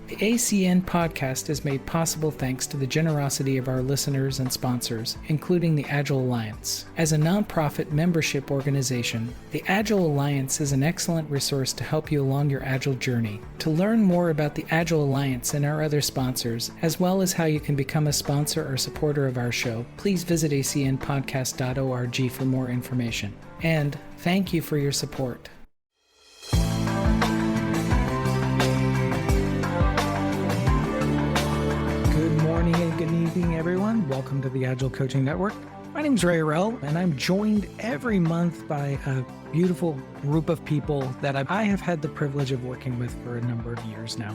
The ACN podcast is made possible thanks to the generosity of our listeners and sponsors, including the Agile Alliance. As a nonprofit membership organization, the Agile Alliance is an excellent resource to help you along your Agile journey. To learn more about the Agile Alliance and our other sponsors, as well as how you can become a sponsor or supporter of our show, please visit acnpodcast.org for more information. And thank you for your support. Good evening, everyone. Welcome to the Agile Coaching Network. My name is Ray Arel, and I'm joined every month by a beautiful group of people that I have had the privilege of working with for a number of years now.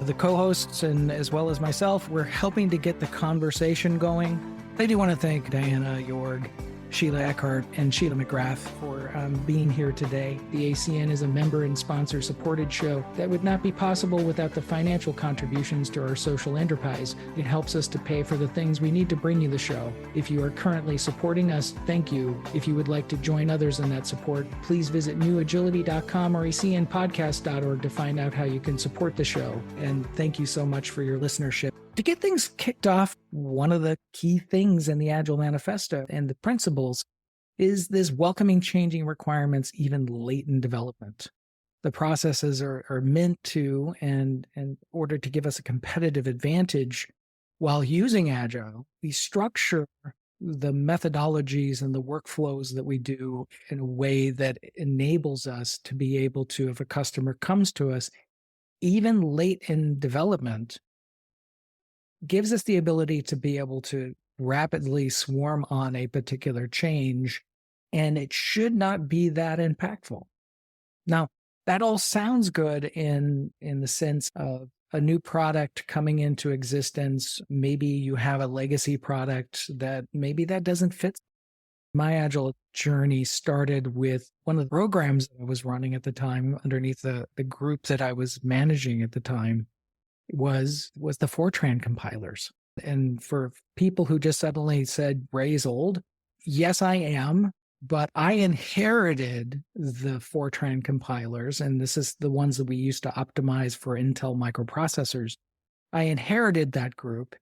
The co-hosts, and as well as myself, we're helping to get the conversation going. I do want to thank Diana Jorg, Sheila Eckhart, and Sheila McGrath for being here today. The ACN is a member and sponsor-supported show that would not be possible without the financial contributions to our social enterprise. It helps us to pay for the things we need to bring you the show. If you are currently supporting us, thank you. If you would like to join others in that support, please visit newagility.com or acnpodcast.org to find out how you can support the show. And thank you so much for your listenership. To get things kicked off, one of the key things in the Agile Manifesto and the principles is this welcoming changing requirements even late in development. The processes are meant to, and in order to give us a competitive advantage while using Agile, we structure the methodologies and the workflows that we do in a way that enables us to be able to, if a customer comes to us, even late in development, gives us the ability to be able to rapidly swarm on a particular change, and it should not be that impactful. Now, that all sounds good in the sense of a new product coming into existence. Maybe you have a legacy product that maybe that doesn't fit. My Agile journey started with one of the programs that I was running at the time underneath the group that I was managing at the time was the Fortran compilers. And for people who just suddenly said, Ray's old, yes, I am, but I inherited the Fortran compilers, and this is the ones that we used to optimize for Intel microprocessors. I inherited that group,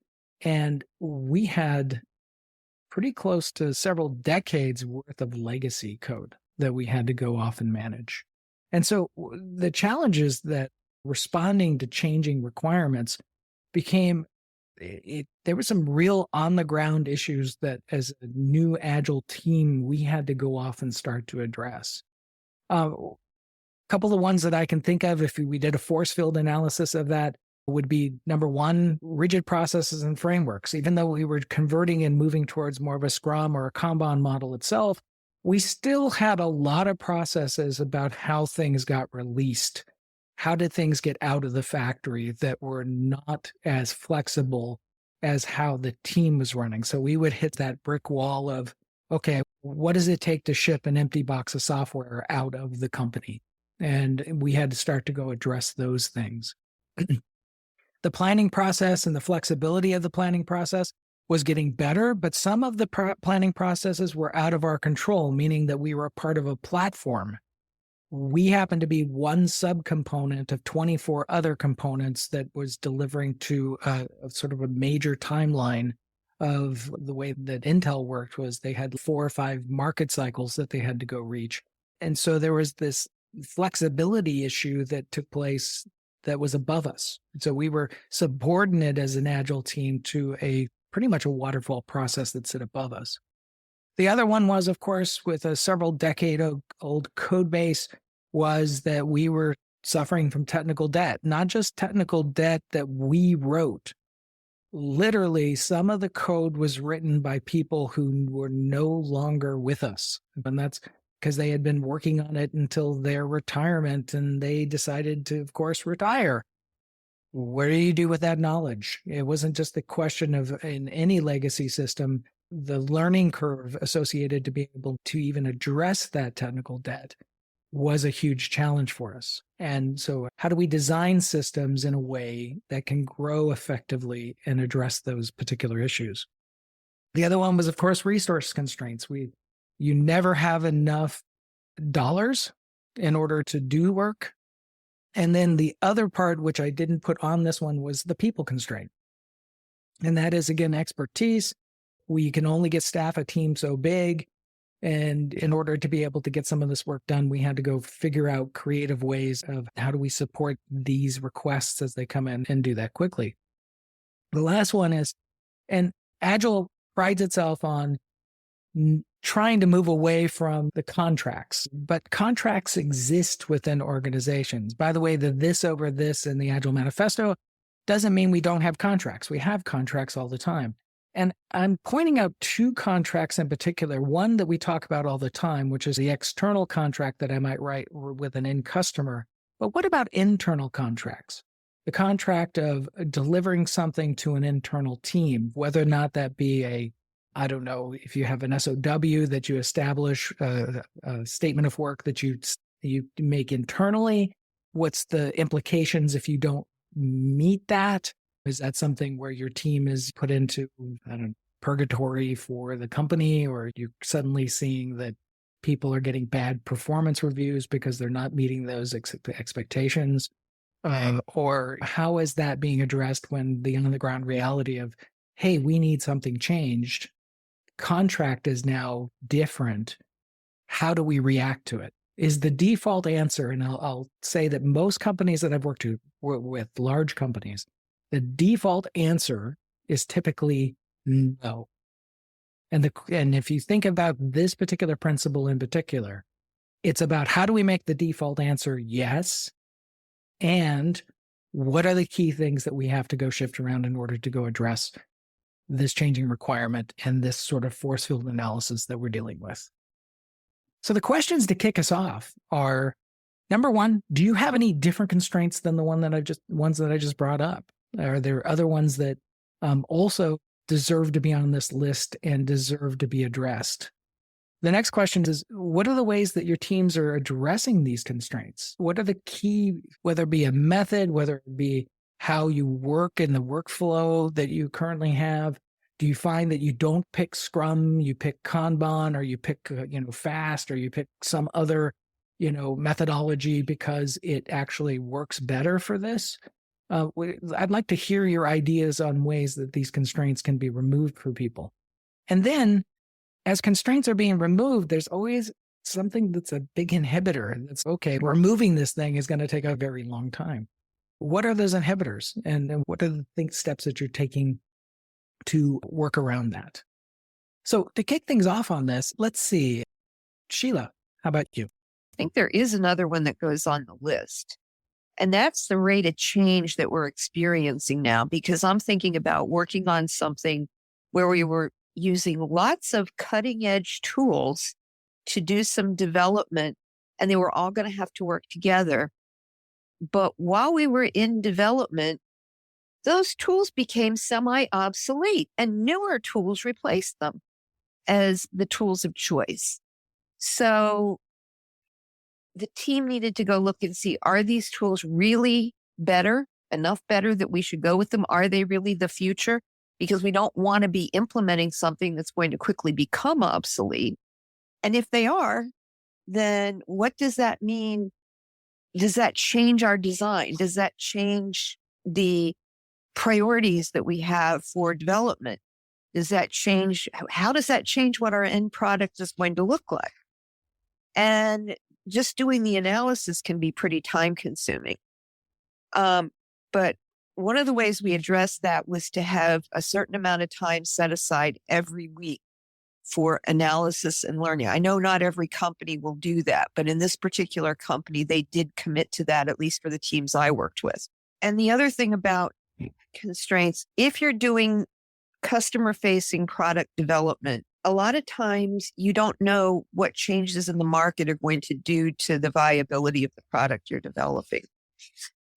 and we had pretty close to several decades worth of legacy code that we had to go off and manage. And so the challenges that responding to changing requirements became, there were some real on-the-ground issues that as a new Agile team, we had to go off and start to address. A couple of ones that I can think of, if we did a force field analysis of that, would be number one, rigid processes and frameworks. Even though we were converting and moving towards more of a Scrum or a Kanban model itself, we still had a lot of processes about how things got released. How did things get out of the factory that were not as flexible as how the team was running? So we would hit that brick wall of, okay, what does it take to ship an empty box of software out of the company? And we had to start to go address those things. The planning process and the flexibility of the planning process was getting better, but some of the planning processes were out of our control, meaning that we were part of a platform. We happened to be one subcomponent of 24 other components that was delivering to a sort of a major timeline of the way that Intel worked. Was they had 4 or 5 market cycles that they had to go reach. And so there was this flexibility issue that took place that was above us. And so we were subordinate as an Agile team to a pretty much a waterfall process that sit above us. The other one was, of course, with a several decade old code base, was that we were suffering from technical debt, not just technical debt that we wrote. Literally, some of the code was written by people who were no longer with us. And that's because they had been working on it until their retirement, and they decided to, of course, retire. What do you do with that knowledge? It wasn't just the question of, in any legacy system, the learning curve associated to being able to even address that technical debt was a huge challenge for us. And so how do we design systems in a way that can grow effectively and address those particular issues? The other one was, of course, resource constraints. You never have enough dollars in order to do work. And then the other part, which I didn't put on this one, was the people constraint. And that is, again, expertise. We can only get staff a team so big. And in order to be able to get some of this work done, we had to go figure out creative ways of how do we support these requests as they come in and do that quickly. The last one is, and Agile prides itself on trying to move away from the contracts, but contracts exist within organizations. By the way, the this over this in the Agile Manifesto doesn't mean we don't have contracts. We have contracts all the time. And I'm pointing out two contracts in particular, one that we talk about all the time, which is the external contract that I might write with an end customer. But what about internal contracts? The contract of delivering something to an internal team, whether or not that be I don't know, if you have an SOW that you establish, a statement of work that you make internally, what's the implications if you don't meet that? Is that something where your team is put into, purgatory for the company, or you're suddenly seeing that people are getting bad performance reviews because they're not meeting those expectations? Or how is that being addressed when the on-the-ground reality of, hey, we need something changed, contract is now different. How do we react to it? Is the default answer, and I'll say that most companies that I've worked with, large companies, the default answer is typically no. And if you think about this particular principle in particular, it's about how do we make the default answer yes, and what are the key things that we have to go shift around in order to go address this changing requirement and this sort of force field analysis that we're dealing with. So the questions to kick us off are, number one, do you have any different constraints than the ones that I just brought up? Are there other ones that also deserve to be on this list and deserve to be addressed? The next question is, what are the ways that your teams are addressing these constraints? What are the key, whether it be a method, whether it be how you work in the workflow that you currently have? Do you find that you don't pick Scrum, you pick Kanban, or you pick Fast, or you pick some other methodology because it actually works better for this? I'd like to hear your ideas on ways that these constraints can be removed for people. And then, as constraints are being removed, there's always something that's a big inhibitor. That's okay, removing this thing is going to take a very long time. What are those inhibitors? And what are the steps that you're taking to work around that? So to kick things off on this, let's see. Sheila, how about you? I think there is another one that goes on the list. And that's the rate of change that we're experiencing now, because I'm thinking about working on something where we were using lots of cutting edge tools to do some development, and they were all going to have to work together. But while we were in development, those tools became semi-obsolete and newer tools replaced them as the tools of choice. So the team needed to go look and see, are these tools really better, enough better that we should go with them? Are they really the future? Because we don't want to be implementing something that's going to quickly become obsolete. And if they are, then what does that mean? Does that change our design? Does that change the priorities that we have for development? Does that change? How does that change what our end product is going to look like? And just doing the analysis can be pretty time consuming. But one of the ways we addressed that was to have a certain amount of time set aside every week for analysis and learning. I know not every company will do that, but in this particular company, they did commit to that, at least for the teams I worked with. And the other thing about constraints, if you're doing customer-facing product development, a lot of times you don't know what changes in the market are going to do to the viability of the product you're developing.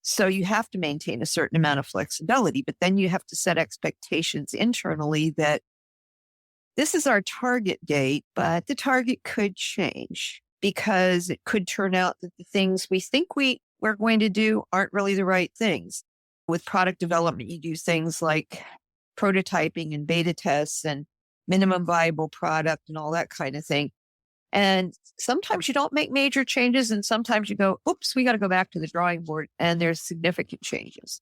So you have to maintain a certain amount of flexibility, but then you have to set expectations internally that this is our target date, but the target could change because it could turn out that the things we think we're going to do aren't really the right things. With product development, you do things like prototyping and beta tests and minimum viable product and all that kind of thing. And sometimes you don't make major changes, and sometimes you go, oops, we got to go back to the drawing board, and there's significant changes.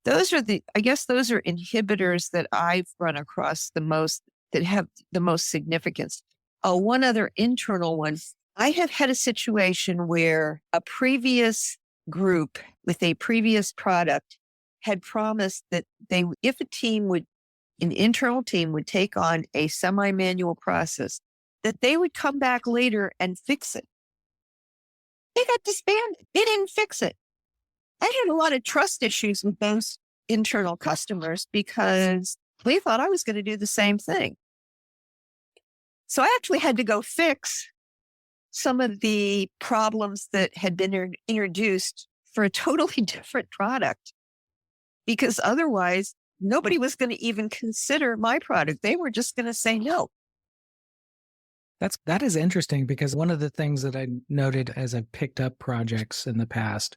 Those are those are inhibitors that I've run across the most, that have the most significance. One other internal one, I have had a situation where a previous group with a previous product had promised that if an internal team would take on a semi-manual process, that they would come back later and fix it. They got disbanded. They didn't fix it. I had a lot of trust issues with those internal customers because they thought I was going to do the same thing. So I actually had to go fix some of the problems that had been introduced for a totally different product, because otherwise nobody was going to even consider my product. They were just going to say no. That is interesting, because one of the things that I noted as I picked up projects in the past,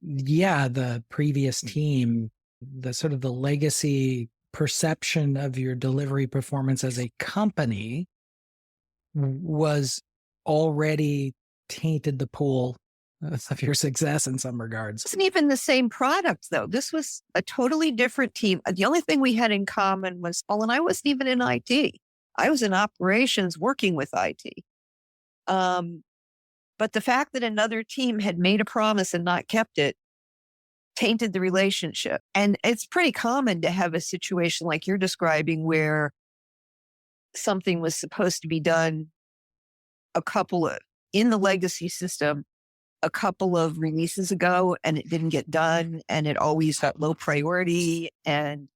the previous team, the sort of the legacy perception of your delivery performance as a company was already tainted the pool of your success in some regards. It wasn't even the same product, though. This was a totally different team. The only thing we had in common was, and I wasn't even in IT. I was in operations working with IT. But the fact that another team had made a promise and not kept it tainted the relationship. And it's pretty common to have a situation like you're describing, where something was supposed to be done in the legacy system a couple of releases ago, and it didn't get done, and it always had low priority, and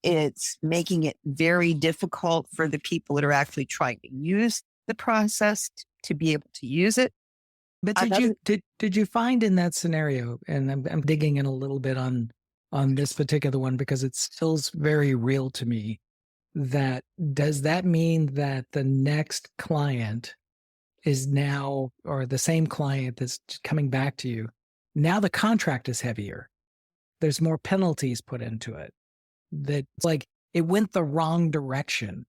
it's making it very difficult for the people that are actually trying to use the process to be able to use it. But did you find in that scenario, and I'm digging in a little bit on this particular one because it feels very real to me, does that mean that the next client is now, or the same client that's coming back to you, now the contract is heavier? There's more penalties put into it. That's like it went the wrong direction.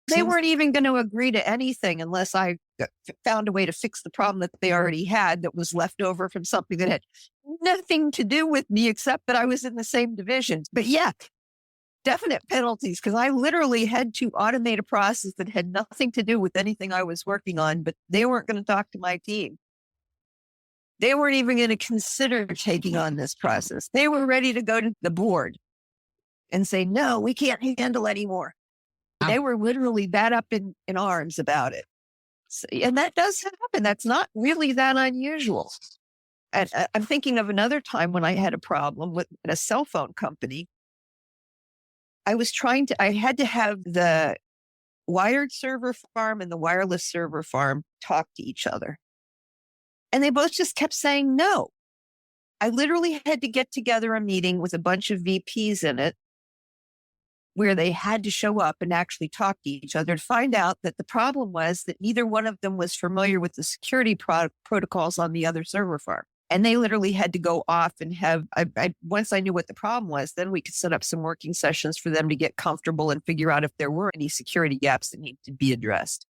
They weren't even going to agree to anything unless I found a way to fix the problem that they already had that was left over from something that had nothing to do with me except that I was in the same division. But yeah, definite penalties, because I literally had to automate a process that had nothing to do with anything I was working on, but they weren't going to talk to my team. They weren't even going to consider taking on this process. They were ready to go to the board and say, no, we can't handle anymore. They were literally that up in arms about it. So, and that does happen. That's not really that unusual. And I'm thinking of another time when I had a problem with a cell phone company. I had to have the wired server farm and the wireless server farm talk to each other. And they both just kept saying no. I literally had to get together a meeting with a bunch of VPs in it, where they had to show up and actually talk to each other to find out that the problem was that neither one of them was familiar with the security protocols on the other server farm. And they literally had to go off and once I knew what the problem was, then we could set up some working sessions for them to get comfortable and figure out if there were any security gaps that needed to be addressed.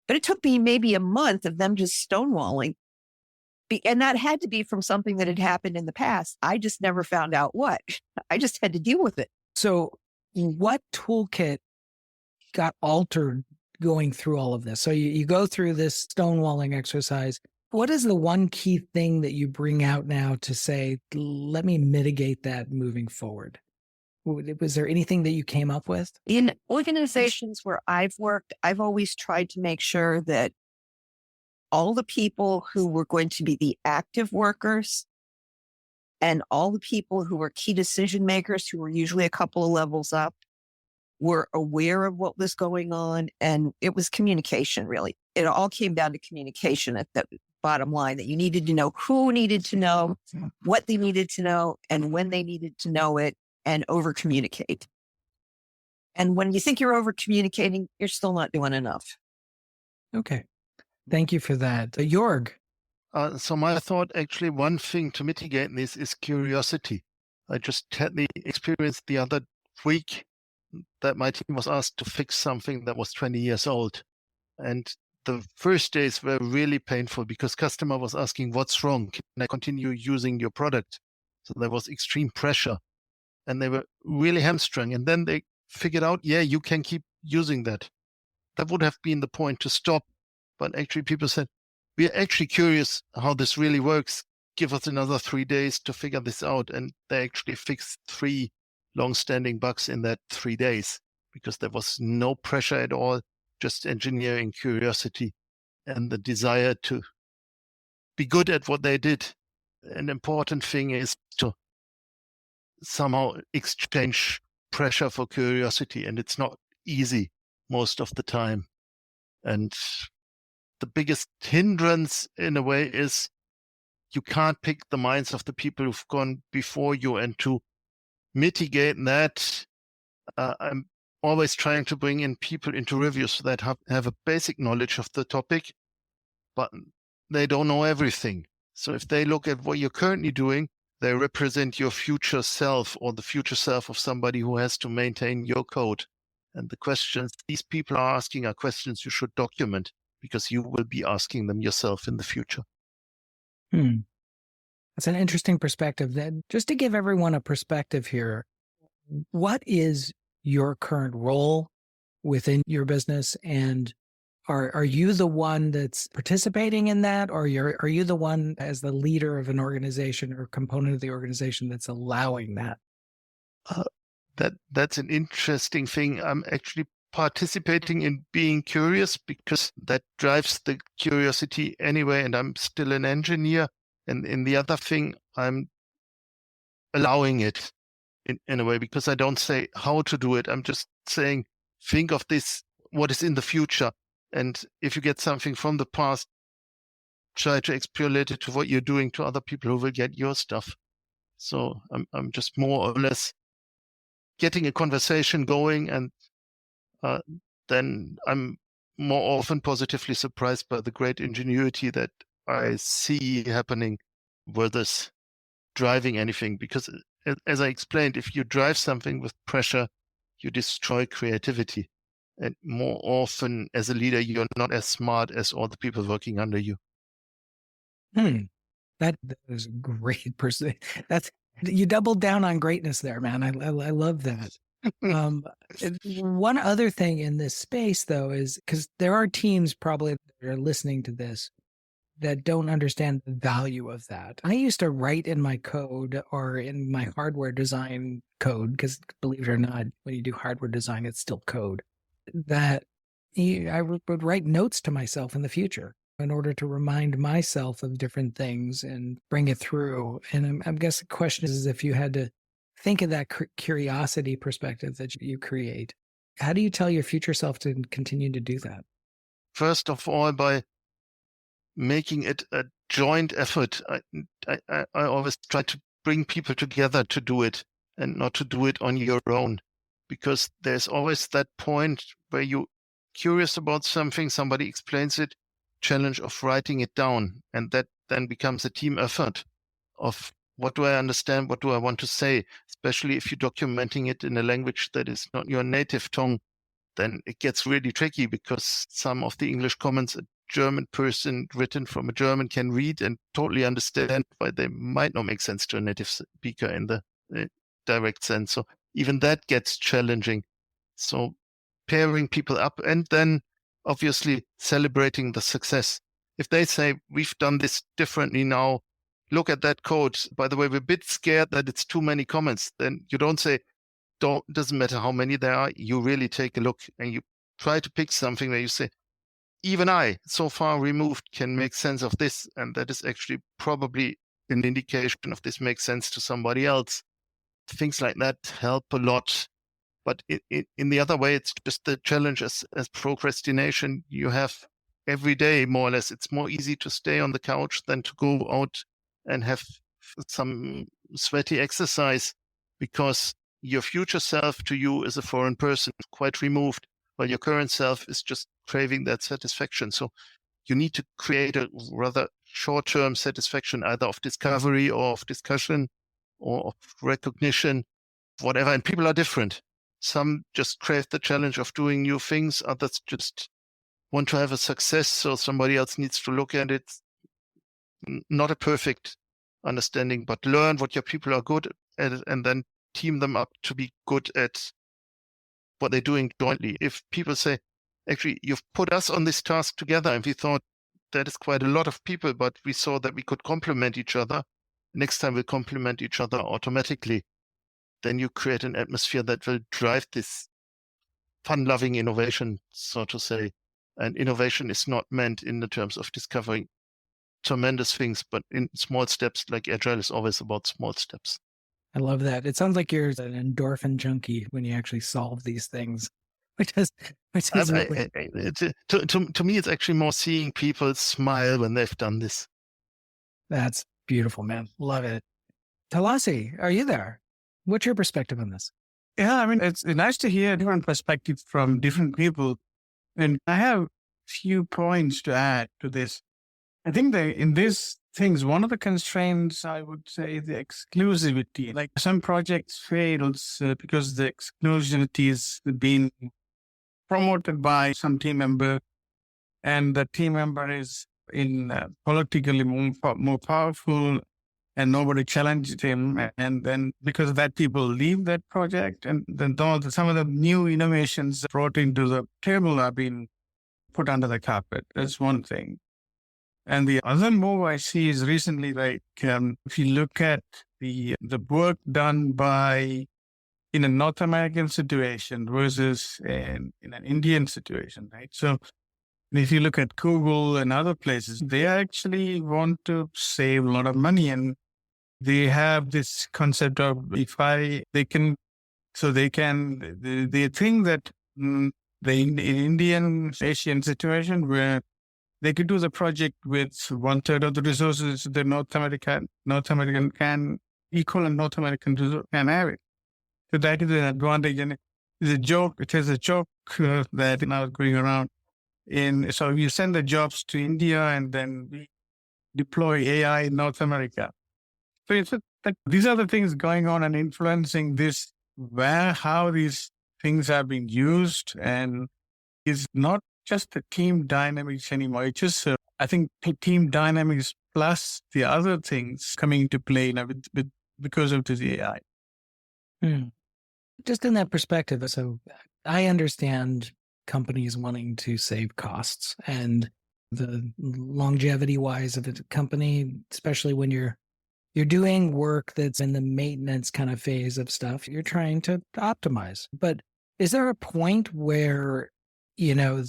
But it took me maybe a month of them just stonewalling. And that had to be from something that had happened in the past. I just never found out what. I just had to deal with it. So what toolkit got altered going through all of this? So you go through this stonewalling exercise. What is the one key thing that you bring out now to say, let me mitigate that moving forward? Was there anything that you came up with? In organizations where I've worked, I've always tried to make sure that all the people who were going to be the active workers and all the people who were key decision makers, who were usually a couple of levels up, were aware of what was going on. And it was communication, really. It all came down to communication at the bottom line, that you needed to know who needed to know, what they needed to know, and when they needed to know it, and over communicate. And when you think you're over communicating, you're still not doing enough. Okay. Thank you for that. Jorg. So my thought, actually, one thing to mitigate this is curiosity. I just had the experience the other week that my team was asked to fix something that was 20 years old. And the first days were really painful because customer was asking, what's wrong? Can I continue using your product? So there was extreme pressure and they were really hamstrung. And then they figured out, yeah, you can keep using that. That would have been the point to stop. But actually people said, we are actually curious how this really works. Give us another 3 days to figure this out. And they actually fixed 3 long-standing bugs in that 3 days because there was no pressure at all, just engineering curiosity and the desire to be good at what they did. An important thing is to somehow exchange pressure for curiosity, and it's not easy most of the time. And the biggest hindrance in a way is you can't pick the minds of the people who've gone before you, and to mitigate that, I'm always trying to bring in people into reviews that have a basic knowledge of the topic, but they don't know everything. So if they look at what you're currently doing, they represent your future self or the future self of somebody who has to maintain your code. And the questions these people are asking are questions you should document because you will be asking them yourself in the future. That's an interesting perspective. That just to give everyone a perspective here, what is your current role within your business, and are you the one that's participating in that, or are you the one as the leader of an organization or component of the organization that's allowing that? That's an interesting thing. I'm actually participating in being curious because that drives the curiosity anyway, and I'm still an engineer. And in the other thing, I'm allowing it in a way because I don't say how to do it. I'm just saying, think of this, what is in the future. And if you get something from the past, try to extrapolate it to what you're doing to other people who will get your stuff. So I'm just more or less getting a conversation going, and then I'm more often positively surprised by the great ingenuity that I see happening versus driving anything. Because as I explained, if you drive something with pressure, you destroy creativity. And more often as a leader, you're not as smart as all the people working under you. That is a great person. You doubled down on greatness there, man. I love that. One other thing in this space, though, is because there are teams probably that are listening to this that don't understand the value of that. I used to write in my code or in my hardware design code, because believe it or not, when you do hardware design, it's still code, that I would write notes to myself in the future in order to remind myself of different things and bring it through. And I guess the question is if you had to think of that curiosity perspective that you create, how do you tell your future self to continue to do that? First of all, by making it a joint effort. I always try to bring people together to do it and not to do it on your own, because there's always that point where you're curious about something, somebody explains it, challenge of writing it down, and that then becomes a team effort of what do I understand, what do I want to say, especially if you're documenting it in a language that is not your native tongue. Then it gets really tricky because some of the English comments a German person written from a German can read and totally understand, but they might not make sense to a native speaker in the direct sense. So even that gets challenging. So pairing people up and then obviously celebrating the success. If they say, we've done this differently now, look at that code. By the way, we're a bit scared that it's too many comments. Then you don't say, doesn't matter how many there are, you really take a look and you try to pick something where you say, even I, so far removed, can make sense of this. And that is actually probably an indication of this makes sense to somebody else. Things like that help a lot. But in the other way, it's just the challenge as procrastination you have every day, more or less. It's more easy to stay on the couch than to go out and have some sweaty exercise, because your future self to you is a foreign person, quite removed, while your current self is just craving that satisfaction. So you need to create a rather short-term satisfaction, either of discovery or of discussion or of recognition, whatever. And people are different. Some just crave the challenge of doing new things. Others just want to have a success, so somebody else needs to look at it. Not a perfect understanding, but learn what your people are good at and then team them up to be good at what they're doing jointly. If people say, actually, you've put us on this task together, and we thought that is quite a lot of people, but we saw that we could complement each other. Next time we'll complement each other automatically. Then you create an atmosphere that will drive this fun-loving innovation, so to say. And innovation is not meant in the terms of discovering tremendous things, but in small steps. Like Agile is always about small steps. I love that. It sounds like you're an endorphin junkie when you actually solve these things, which is really... To me, it's actually more seeing people smile when they've done this. That's beautiful, man. Love it. Talasi, are you there? What's your perspective on this? Yeah, I mean, it's nice to hear different perspectives from different people. And I have a few points to add to this. I think that in these things, one of the constraints, I would say, the exclusivity. Like some projects fails because the exclusivity is being promoted by some team member, and the team member is politically more powerful, and nobody challenged him. And then because of that, people leave that project, and then some of the new innovations brought into the table are being put under the carpet. That's one thing. And the other move I see is recently, like, if you look at the work done in a North American situation versus in an Indian situation, right? So if you look at Google and other places, they actually want to save a lot of money, and they have this concept of they think that the Indian Asian situation where they could do the project with 1/3 of the resources the North American can equal, and North American can have it. So that is an advantage, and it's a joke. It is a joke that now is going around. So you send the jobs to India, and then we deploy AI in North America. So it's that these are the things going on and influencing this, how these things are being used, and it's not just the team dynamics anymore. It's just, I think, team dynamics plus the other things coming into play now because of this AI. Just in that perspective, so I understand companies wanting to save costs and the longevity wise of a company, especially when you're doing work that's in the maintenance kind of phase of stuff, you're trying to optimize. But is there a point where, and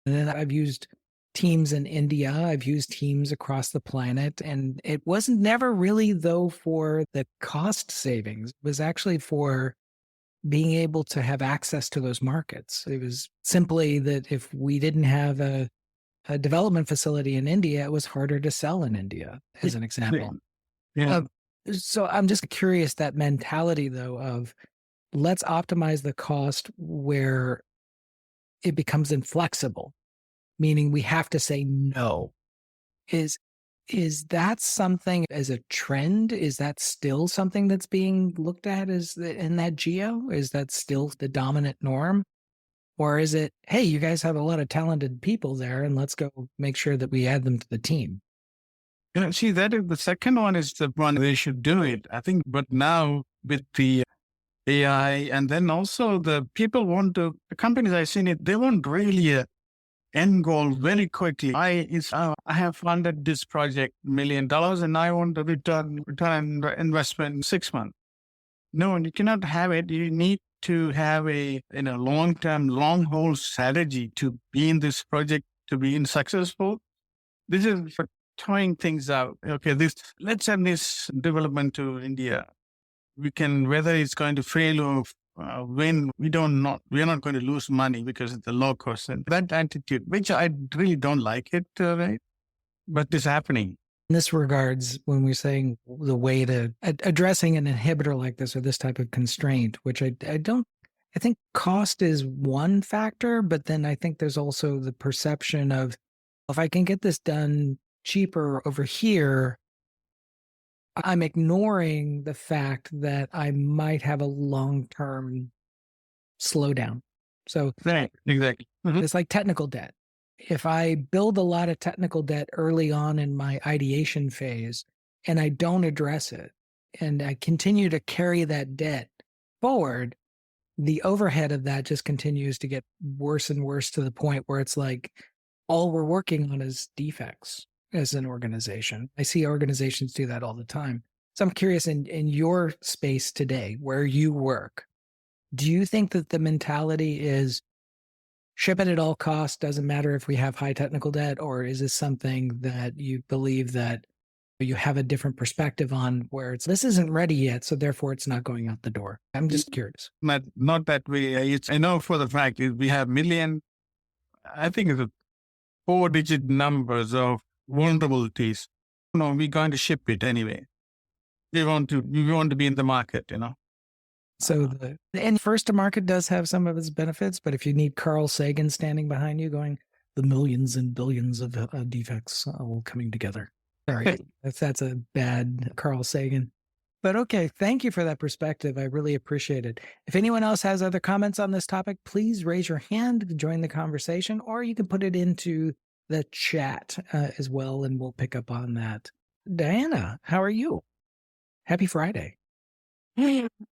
then I've used teams in India, I've used teams across the planet, and it wasn't never really though for the cost savings. It was actually for being able to have access to those markets. It was simply that if we didn't have a development facility in India, it was harder to sell in India, as an example. Yeah. So I'm just curious, that mentality though of let's optimize the cost where it becomes inflexible, meaning we have to say no. Is that something as a trend? Is that still something that's being looked at in that geo? Is that still the dominant norm? Or is it, hey, you guys have a lot of talented people there, and let's go make sure that we add them to the team? See, that is the second one is the one they should do it, I think. But now with the AI, and then also the companies I've seen it, they want really a end goal very quickly. I have funded this project $1 million, and I want a return on investment in 6 months. No, you cannot have it. You need to have a long-term, long-haul strategy to be in this project, to be successful. This is for trying things out. Okay, let's send this development to India. Whether it's going to fail or win, we're not going to lose money because it's a low cost. And that attitude, which I really don't like it, right? But it's happening. In this regards, when we're saying the way to addressing an inhibitor like this or this type of constraint, which I think cost is one factor, but then I think there's also the perception of, if I can get this done cheaper over here, I'm ignoring the fact that I might have a long-term slowdown. So right, exactly. It's like technical debt. if I build a lot of technical debt early on in my ideation phase and I don't address it and I continue to carry that debt forward, the overhead of that just continues to get worse and worse to the point where it's like all we're working on is defects as an organization. I see organizations do that all the time. So I'm curious, in your space today, where you work, do you think that the mentality is ship it at all costs, doesn't matter if we have high technical debt, or is this something that you believe that you have a different perspective on where it's this isn't ready yet, so therefore it's not going out the door? I'm just curious. Not that way. I know for the fact is we have I think it's 4-digit numbers of vulnerabilities. No, we're going to ship it anyway. We want to be in the market, So and first to market does have some of its benefits, but if you need Carl Sagan standing behind you going, the millions and billions of defects all coming together. Sorry, that's a bad Carl Sagan. But okay, thank you for that perspective. I really appreciate it. If anyone else has other comments on this topic, please raise your hand to join the conversation, or you can put it into the chat as well, and we'll pick up on that. Diana, how are you? Happy Friday.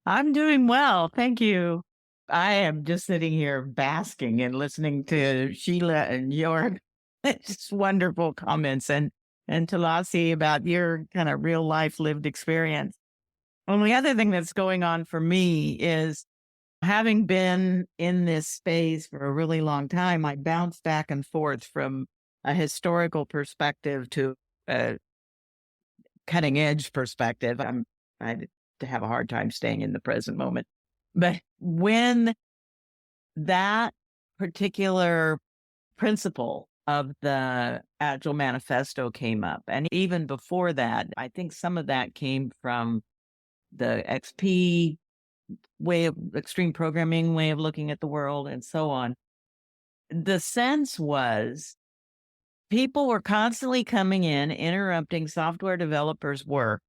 I'm doing well. Thank you. I am just sitting here basking and listening to Sheila and your just wonderful comments and Tulasi about your kind of real life lived experience. And the other thing that's going on for me is having been in this space for a really long time, I bounce back and forth from a historical perspective to a cutting edge perspective. I have a hard time staying in the present moment. But when that particular principle of the Agile Manifesto came up, and even before that, I think some of that came from the XP way of extreme programming way of looking at the world and so on. The sense was people were constantly coming in, interrupting software developers' work.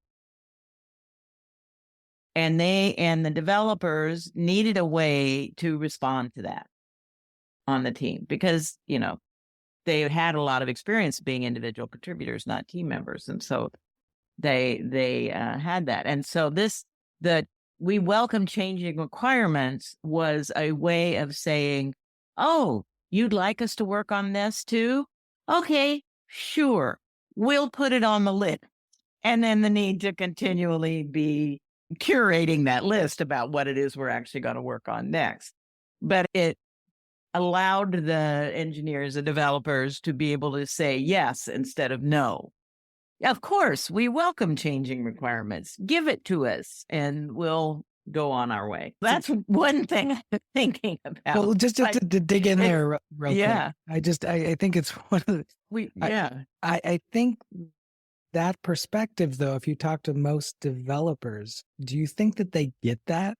And the developers needed a way to respond to that on the team because, they had a lot of experience being individual contributors, not team members. And so they had that. And so we welcome changing requirements was a way of saying, oh, you'd like us to work on this too? Okay, sure. We'll put it on the list. And then the need to continually be curating that list about what it is we're actually going to work on next. But it allowed the engineers, the developers to be able to say yes instead of no. Of course, we welcome changing requirements. Give it to us and we'll go on our way. That's one thing I'm thinking about. Well, just to dig in there real yeah. quick. I think it's one of the... I think that perspective, though, if you talk to most developers, do you think that they get that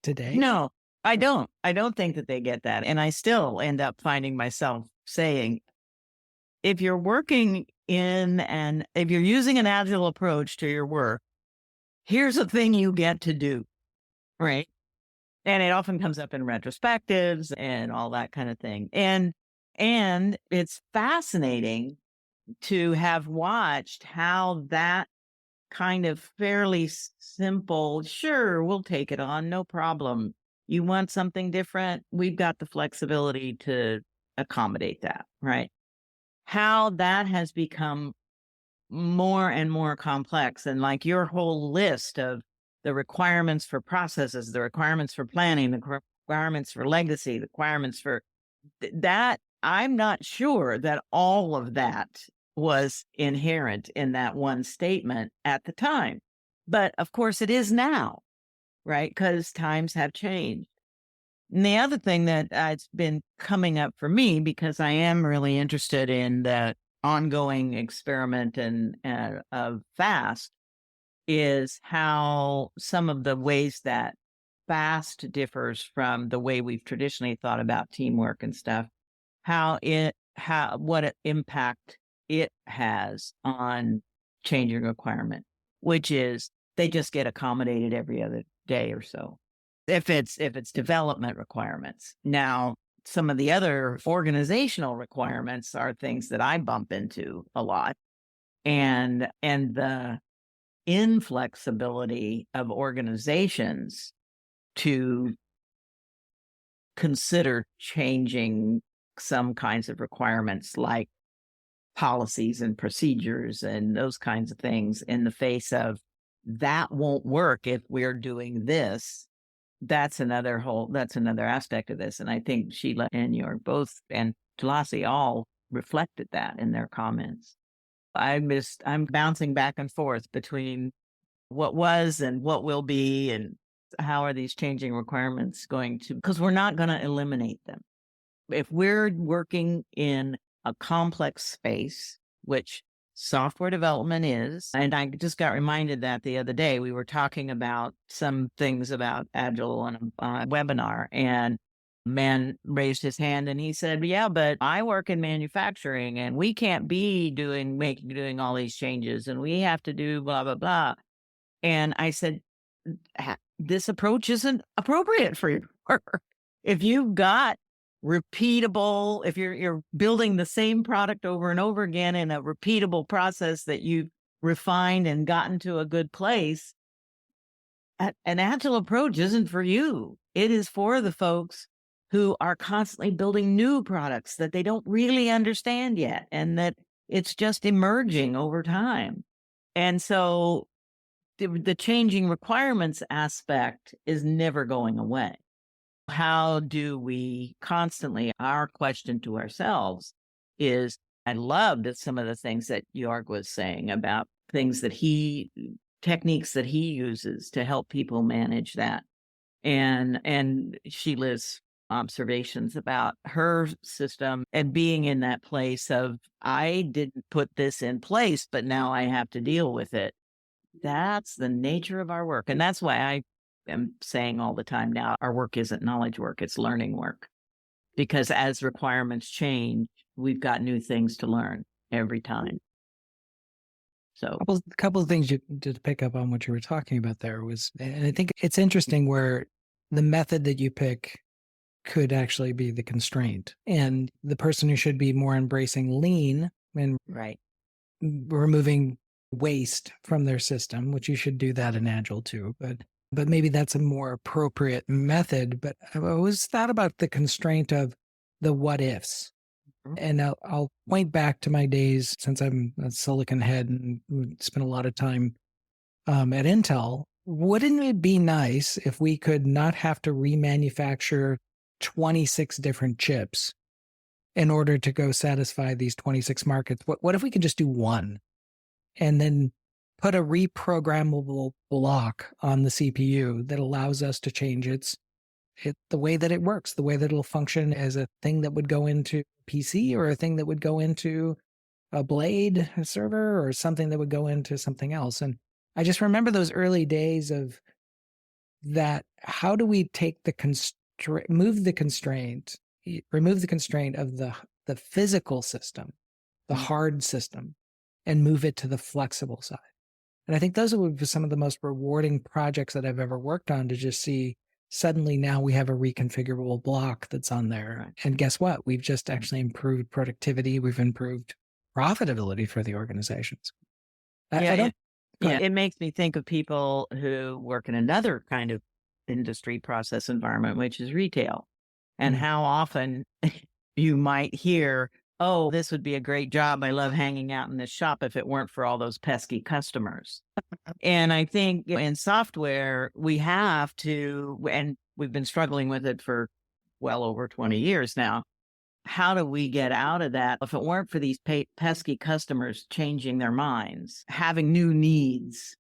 today? No, I don't. I don't think that they get that. And I still end up finding myself saying, if you're working if you're using an agile approach to your work, here's a thing you get to do, right? And it often comes up in retrospectives and all that kind of thing. And it's fascinating to have watched how that kind of fairly simple, sure, we'll take it on, no problem. You want something different? We've got the flexibility to accommodate that, right? How that has become more and more complex. And like your whole list of the requirements for processes, the requirements for planning, the requirements for legacy, the requirements for that, I'm not sure that all of that was inherent in that one statement at the time. But of course it is now, right? Because times have changed. And the other thing that has been coming up for me, because I am really interested in the ongoing experiment of FAST, is what some of the ways that FAST differs from the way we've traditionally thought about teamwork and stuff, what impact it has on changing requirement, which is they just get accommodated every other day or so. If it's development requirements. Now, some of the other organizational requirements are things that I bump into a lot. And the inflexibility of organizations to consider changing some kinds of requirements like policies and procedures and those kinds of things in the face of that won't work if we're doing this. That's another aspect of this. And I think Sheila and Jörg both and Tulasi all reflected that in their comments. I'm bouncing back and forth between what was and what will be, and how are these changing requirements going to, because we're not going to eliminate them. If we're working in a complex space, which software development is, and I just got reminded that the other day we were talking about some things about Agile on a webinar, and a man raised his hand and he said, yeah, but I work in manufacturing and we can't be doing all these changes and we have to do blah, blah, blah. And I said, this approach isn't appropriate for you. If you've got repeatable, if you're building the same product over and over again in a repeatable process that you've refined and gotten to a good place, an Agile approach isn't for you. It is for the folks who are constantly building new products that they don't really understand yet, and that it's just emerging over time. And so the changing requirements aspect is never going away. How do we constantly, our question to ourselves is, I loved some of the things that Jörg was saying about techniques that he uses to help people manage that. And Sheila's observations about her system and being in that place of, I didn't put this in place, but now I have to deal with it. That's the nature of our work. And that's why I am saying all the time now, our work isn't knowledge work, it's learning work. Because as requirements change, we've got new things to learn every time. So a couple of things to pick up on what you were talking about there was, and I think it's interesting where the method that you pick could actually be the constraint. And the person who should be more embracing lean and removing waste from their system, which you should do that in Agile too, but maybe that's a more appropriate method. But I've always thought about the constraint of the what ifs. And I'll point back to my days since I'm a Silicon head and spent a lot of time at Intel. Wouldn't it be nice if we could not have to remanufacture 26 different chips in order to go satisfy these 26 markets? What if we could just do one and then put a reprogrammable block on the CPU that allows us to change the way that it works, the way that it'll function as a thing that would go into PC or a thing that would go into a Blade server or something that would go into something else. And I just remember those early days of that. How do we take remove the constraint of the physical system, the hard system, and move it to the flexible side? And I think those would be some of the most rewarding projects that I've ever worked on, to just see suddenly now we have a reconfigurable block that's on there. Right. And guess what? We've just actually improved productivity. We've improved profitability for the organizations. It makes me think of people who work in another kind of industry process environment, which is retail, and how often you might hear, oh, this would be a great job. I love hanging out in this shop if it weren't for all those pesky customers. And I think in software, we have to, and we've been struggling with it for well over 20 years now. How do we get out of that? If it weren't for these pesky customers changing their minds, having new needs,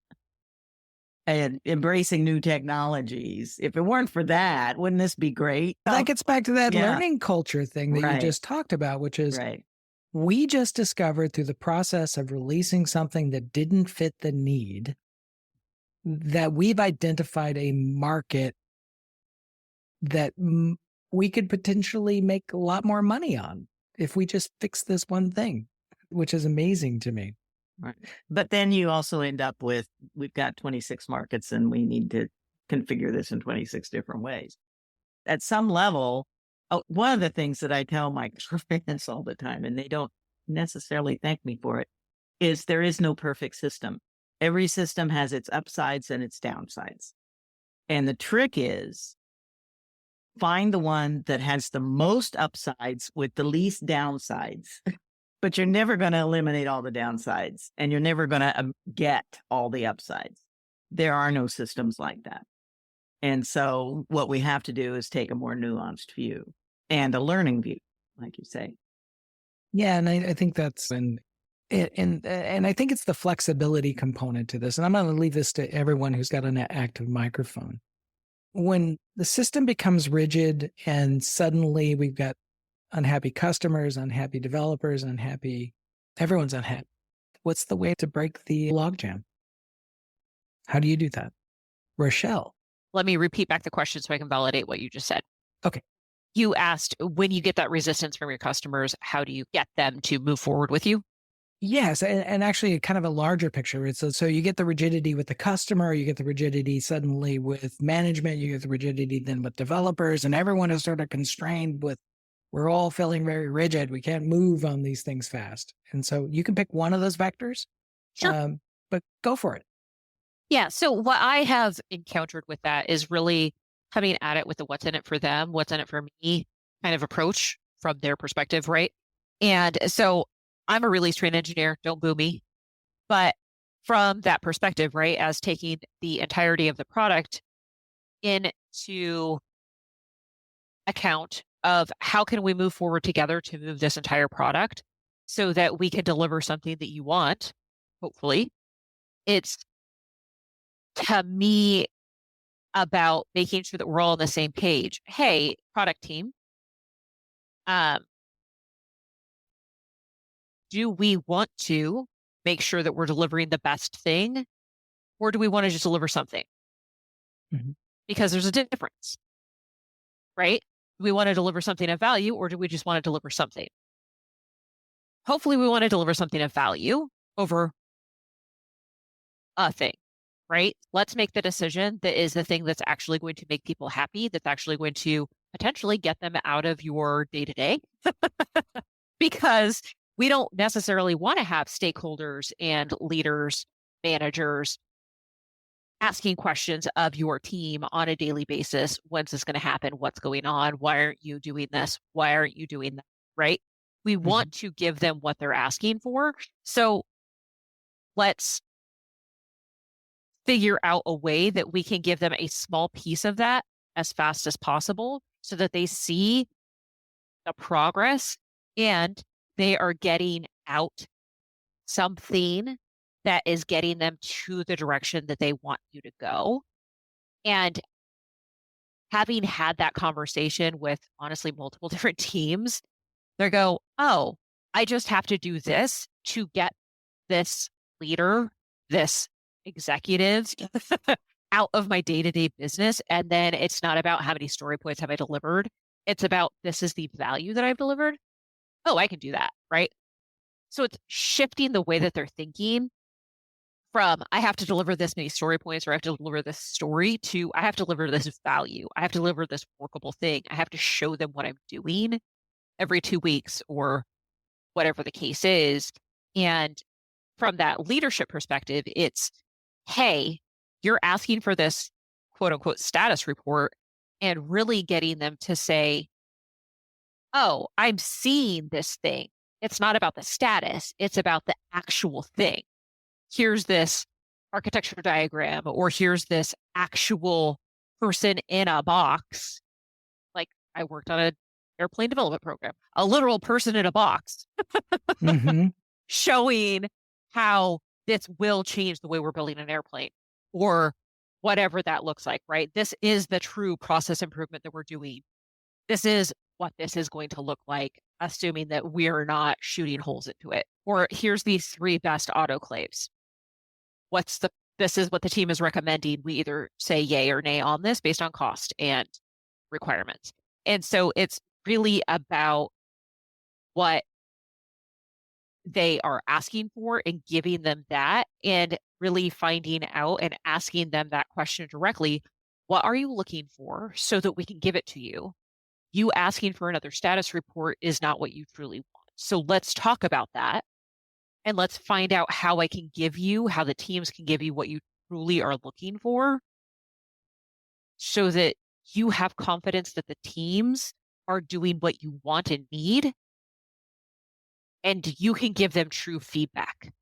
and embracing new technologies, if it weren't for that, wouldn't this be great? That gets back to that learning culture thing that you just talked about, which is we just discovered through the process of releasing something that didn't fit the need that we've identified a market that we could potentially make a lot more money on if we just fix this one thing, which is amazing to me. Right. But then you also end up with, we've got 26 markets and we need to configure this in 26 different ways. At some level, one of the things that I tell my clients all the time, and they don't necessarily thank me for it, is there is no perfect system. Every system has its upsides and its downsides. And the trick is find the one that has the most upsides with the least downsides. But you're never going to eliminate all the downsides, and you're never going to get all the upsides. There are no systems like that. And so what we have to do is take a more nuanced view and a learning view, like you say. Yeah, and I think that's and I think it's the flexibility component to this. And I'm going to leave this to everyone who's got an active microphone. When the system becomes rigid and suddenly we've got unhappy customers, unhappy developers, everyone's unhappy. What's the way to break the logjam? How do you do that? Rochelle. Let me repeat back the question so I can validate what you just said. Okay. You asked, when you get that resistance from your customers, how do you get them to move forward with you? Yes, and actually kind of a larger picture. So you get the rigidity with the customer, you get the rigidity suddenly with management, you get the rigidity then with developers, and everyone is sort of constrained with, we're all feeling very rigid. We can't move on these things fast. And so you can pick one of those vectors, but go for it. Yeah. So what I have encountered with that is really coming at it with the what's in it for them, what's in it for me kind of approach from their perspective, right? And so I'm a release train engineer, don't boo me. But from that perspective, right, as taking the entirety of the product into account of how can we move forward together to move this entire product so that we can deliver something that you want, hopefully. It's, to me, about making sure that we're all on the same page. Hey, product team, do we want to make sure that we're delivering the best thing, or do we want to just deliver something? Mm-hmm. Because there's a difference, right? Do we want to deliver something of value, or do we just want to deliver something? Hopefully we want to deliver something of value over a thing, right? Let's make the decision that is the thing that's actually going to make people happy, that's actually going to potentially get them out of your day-to-day. Because we don't necessarily want to have stakeholders and leaders, managers asking questions of your team on a daily basis. When's this going to happen? What's going on? Why aren't you doing this? Why aren't you doing that? Right? We want to give them what they're asking for. So let's figure out a way that we can give them a small piece of that as fast as possible so that they see the progress and they are getting out something that is getting them to the direction that they want you to go. And having had that conversation with honestly multiple different teams, they go, oh, I just have to do this to get this leader, this executive out of my day-to-day business. And then it's not about how many story points have I delivered. It's about this is the value that I've delivered. Oh, I can do that, right? So it's shifting the way that they're thinking from I have to deliver this many story points or I have to deliver this story to I have to deliver this value. I have to deliver this workable thing. I have to show them what I'm doing every 2 weeks or whatever the case is. And from that leadership perspective, it's, hey, you're asking for this quote unquote status report and really getting them to say, oh, I'm seeing this thing. It's not about the status. It's about the actual thing. Here's this architecture diagram, or here's this actual person in a box. Like I worked on an airplane development program, a literal person in a box showing how this will change the way we're building an airplane or whatever that looks like, right? This is the true process improvement that we're doing. This is what this is going to look like, assuming that we're not shooting holes into it. Or here's these 3 best autoclaves. This is what the team is recommending. We either say yay or nay on this based on cost and requirements. And so it's really about what they are asking for and giving them that and really finding out and asking them that question directly. What are you looking for so that we can give it to you? you asking for another status report is not what you truly want. So let's talk about that. And let's find out how I can give you, how the teams can give you what you truly are looking for, so that you have confidence that the teams are doing what you want and need, and you can give them true feedback.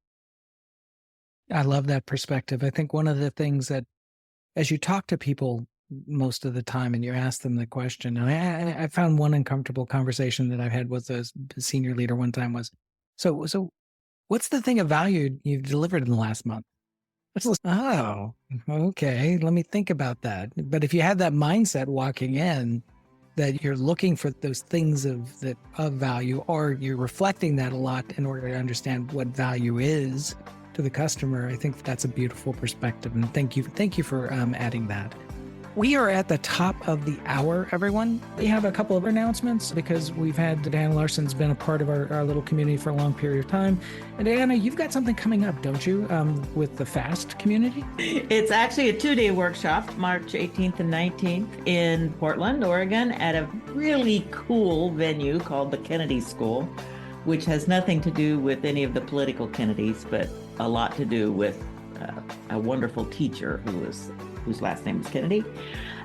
I love that perspective. I think one of the things that, as you talk to people most of the time and you ask them the question, and I found one uncomfortable conversation that I've had with a senior leader one time was, so what's the thing of value you've delivered in the last month? Oh, okay. Let me think about that. But if you had that mindset walking in, that you're looking for those things of value, or you're reflecting that a lot in order to understand what value is to the customer, I think that's a beautiful perspective. And thank you for adding that. We are at the top of the hour, everyone. We have a couple of announcements because we've had Diana Larson's been a part of our little community for a long period of time. And Diana, you've got something coming up, don't you, with the FAST community? It's actually a 2-day workshop, March 18th and 19th in Portland, Oregon, at a really cool venue called the Kennedy School, which has nothing to do with any of the political Kennedys, but a lot to do with a wonderful teacher whose last name is Kennedy.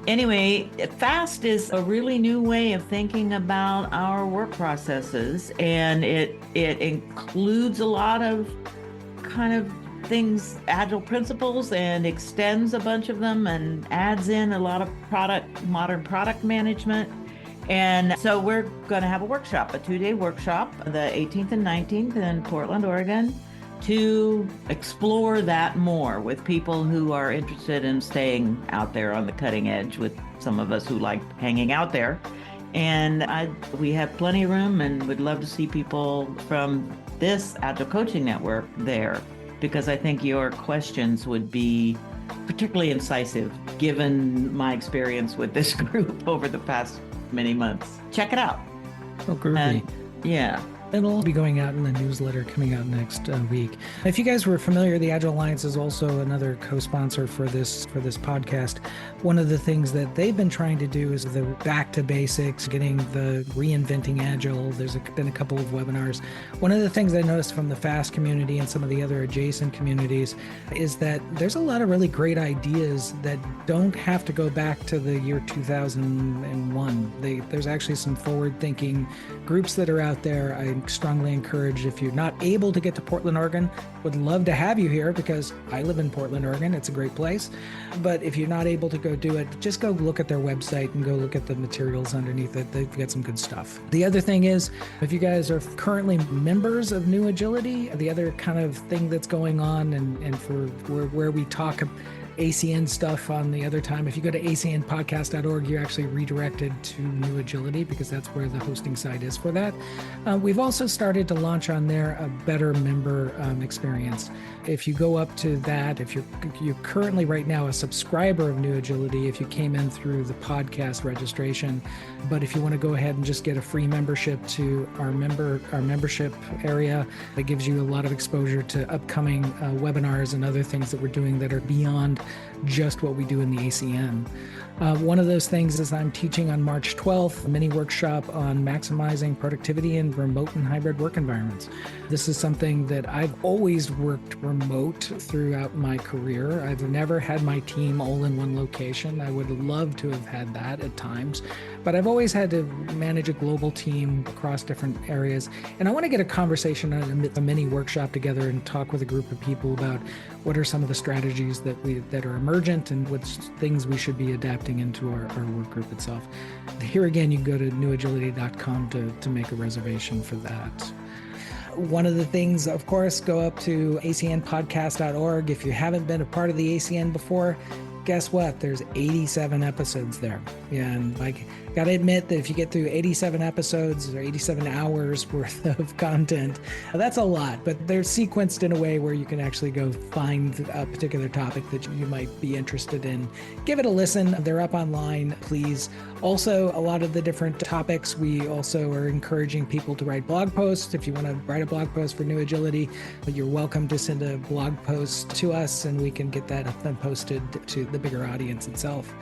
Anyway, FAST is a really new way of thinking about our work processes, and it includes a lot of kind of things, agile principles, and extends a bunch of them and adds in a lot of modern product management. And so we're going to have a workshop, a 2-day workshop, the 18th and 19th in Portland, Oregon, to explore that more with people who are interested in staying out there on the cutting edge, with some of us who like hanging out there. And we have plenty of room and would love to see people from this Agile Coaching Network there, because I think your questions would be particularly incisive given my experience with this group over the past many months. Check it out. Oh, groovy. Yeah. It'll be going out in the newsletter coming out next week. If you guys were familiar, the Agile Alliance is also another co-sponsor for this podcast. One of the things that they've been trying to do is the back to basics, getting the reinventing Agile. There's been a couple of webinars. One of the things I noticed from the FAST community and some of the other adjacent communities is that there's a lot of really great ideas that don't have to go back to the year 2001. There's actually some forward-thinking groups that are out there. I strongly encourage, if you're not able to get to Portland, Oregon, would love to have you here because I live in Portland, Oregon. It's a great place. But if you're not able to go do it, just go look at their website and go look at the materials underneath it. They've got some good stuff. The other thing is, if you guys are currently members of New Agility, the other kind of thing that's going on and for where we talk ACN stuff on the other time, if you go to acnpodcast.org, you're actually redirected to New Agility because that's where the hosting site is for that. We've also started to launch on there a better member experience. If you go up to that, if you're currently right now a subscriber of New Agility, if you came in through the podcast registration, but if you want to go ahead and just get a free membership to our membership area, that gives you a lot of exposure to upcoming webinars and other things that we're doing that are beyond just what we do in the ACN. One of those things is I'm teaching on March 12th, a mini workshop on maximizing productivity in remote and hybrid work environments. This is something that I've always worked remote throughout my career. I've never had my team all in one location. I would love to have had that at times, but I've always had to manage a global team across different areas. And I want to get a conversation on a mini workshop together and talk with a group of people about what are some of the strategies that are emergent and what things we should be adapting into our work group itself. Here again, you can go to newagility.com to make a reservation for that. One of the things, of course, go up to acnpodcast.org. If you haven't been a part of the ACN before, guess what? There's 87 episodes there. And got to admit that if you get through 87 episodes or 87 hours worth of content, that's a lot, but they're sequenced in a way where you can actually go find a particular topic that you might be interested in. Give it a listen. They're up online, please. Also, a lot of the different topics, we also are encouraging people to write blog posts. If you want to write a blog post for New Agility, you're welcome to send a blog post to us and we can get that up and posted to the bigger audience itself.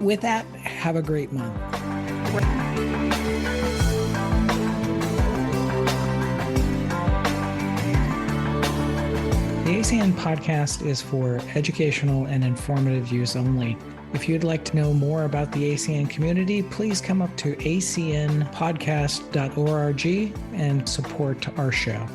With that, have a great month. The ACN podcast is for educational and informative use only. If you'd like to know more about the ACN community, please come up to acnpodcast.org and support our show.